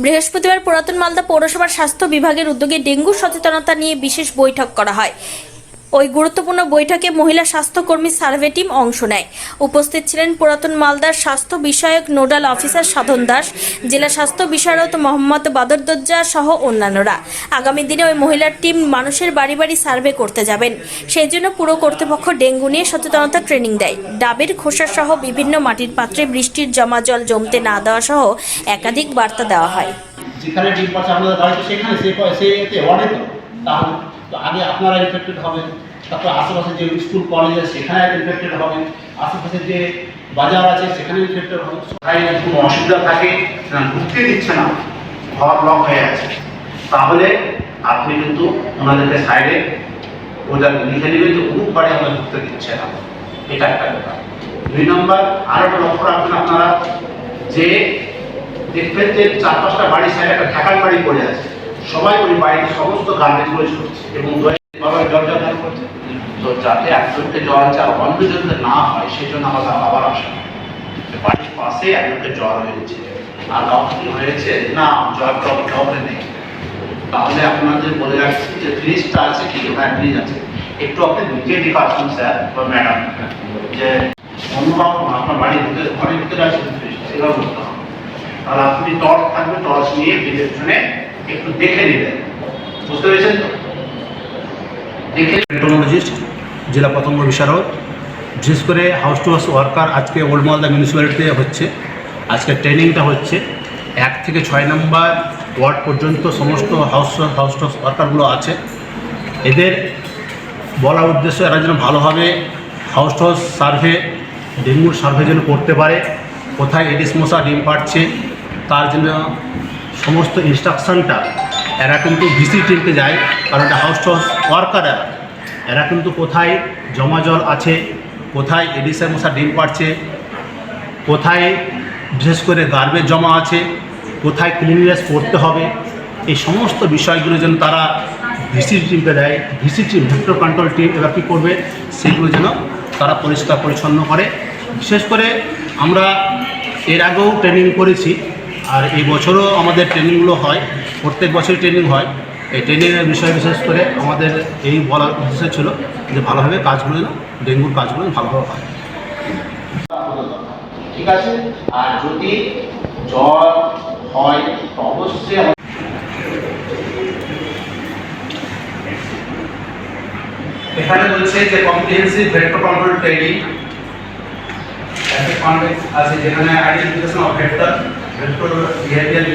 বৃহস্পতিবার পুরাতন মালদা পৌরসভার স্বাস্থ্য বিভাগের উদ্যোগে ডেঙ্গু সচেতনতা নিয়ে বিশেষ বৈঠক করা হয়। ওই গুরুত্বপূর্ণ বৈঠকে মহিলা স্বাস্থ্যকর্মী সার্ভে টিম অংশ নেয়। উপস্থিত ছিলেন পুরাতন মালদার স্বাস্থ্য বিষয়ক নোডাল অফিসার সাধন দাস, জেলা স্বাস্থ্য বিশারদ মোহাম্মদ বাদরদজ্জা সহ অন্যান্যরা। আগামী দিনে ওই মহিলার টিম মানুষের বাড়ি বাড়ি সার্ভে করতে যাবেন। সেই জন্য পুরো কর্তৃপক্ষ ডেঙ্গু নিয়ে সচেতনতা ট্রেনিং দেয়। ডাবের খোসা সহ বিভিন্ন মাটির পাত্রে বৃষ্টির জমা জল জমতে না দেওয়া সহ একাধিক বার্তা দেওয়া হয়। যেখানে ডিম পাচ্ছে আপনাদের বাড়িতে সেখানে সে এতে ওয়ার্ডে তাহলে তো আগে আপনারা ইনফেক্টেড হবেন, তারপর আশেপাশে যে স্কুল কলেজ আছে সেখানে ইনফেক্টেড হবেন, আশেপাশে যে বাজার আছে সেখানে ইনফেক্টেড হবেন। তাই কোনো অসুবিধা থাকে ঢুকতে দিচ্ছে না, ঘর লক হয়ে আছে, তাহলে আপনি কিন্তু ওনাদেরকে সাইডে ওটা লিখে নেবেন যে অমুক বাড়ি আমরা ঢুকতে দিচ্ছে না। এটা একটা ব্যাপার। 2 নম্বর আরও একটা লক্ষ্য রাখবেন আপনারা, যে দেখবেন যে 4-5টা বাড়ির সাইডে একটা ঢাকার বাড়ি পড়ে আছে, সবাই ওই বাড়িতে সমস্ত গার্বেজ ওয়েস্ট করছে এবং জল করছে। তো যাতে একজনকে জ্বর আছে আর অন্যজনকে না হয় সেজন্য আমাদের আবার আসা বাড়ির পাশে একজনকে জ্বর হয়েছে আর কাউকে হয়েছে না জ্বর কাউকে নেই, তাহলে আপনাদের বলে রাখছি যে ফ্রিজটা আছে কি, হ্যাঁ ফ্রিজ আছে, একটু আপনি নিজে দিকে আসুন স্যার বা ম্যাডাম, যে অন্য কাউ আপনার বাড়ির ভিতরে ঘরের ভিতরে আছে ফ্রিজটা এভাবে করতে হবে। তাহলে আপনি টর্চ থাকবে, টর্চ নিয়ে ফ্রিজের পিছনে একটু দেখে নেবেন। বুঝতে পেরেছেন তো? দেখে টেকনোলজিস্ট জেলা পতঙ্গ বিশারদ, বিশেষ করে হাউস টু হাউস ওয়ার্কার আজকে ওল্ড মালদা মিউনিসিপ্যালিটিতে হচ্ছে। আজকে ট্রেনিংটা হচ্ছে 1 থেকে 6 নম্বর ওয়ার্ড পর্যন্ত সমস্ত হাউস টু হাউস ওয়ার্কারগুলো আছে। এদের বলার উদ্দেশ্য এরা যেন ভালোভাবে হাউস টু হাউস সার্ভে, ডেঙ্গুর সার্ভে যেন করতে পারে, কোথায় এডিস মশা ডিম পাড়ছে তার জন্য সমস্ত ইনস্ট্রাকশানটা এরা কিন্তু ভিসি টিমকে যায়, কারণ এটা হাউস টু হাউস ওয়ার্কার এরা কিন্তু কোথায় জমা জল আছে, কোথায় এডিসের মশা ডিম পাড়ছে, কোথায় বিশেষ করে গার্বেজ জমা আছে, কোথায় ক্লিননেস করতে হবে, এই সমস্ত বিষয়গুলো যেন তারা ভিসি টিমকে দেয়। VC team, vector control team, এরা কী করবে সেগুলো যেন তারা পরিষ্কার পরিচ্ছন্ন করে। বিশেষ করে আমরা এর আগেও ট্রেনিং করেছি, আর এই বছরও আমাদের ট্রেনিংগুলো হয়, প্রত্যেক বছরই ট্রেনিং হয়। এই ট্রেনিংয়ের বিষয় বিশেষ করে আমাদের এই বলার উদ্দেশ্য ছিল যে ভালোভাবে কাজগুলো, ডেঙ্গুর কাজগুলো ভালোভাবে হয়। ঠিক আছে, আর যদি জ্বর হয় অবশ্যই এখানে বলছে যে কম্প্রিহেন্সিভ ভেক্টর কন্ট্রোল ট্রেনিং আছে, যেখানে আইডেন্টিফিকেশন অফ ভেক্টর বিহেভিয়ার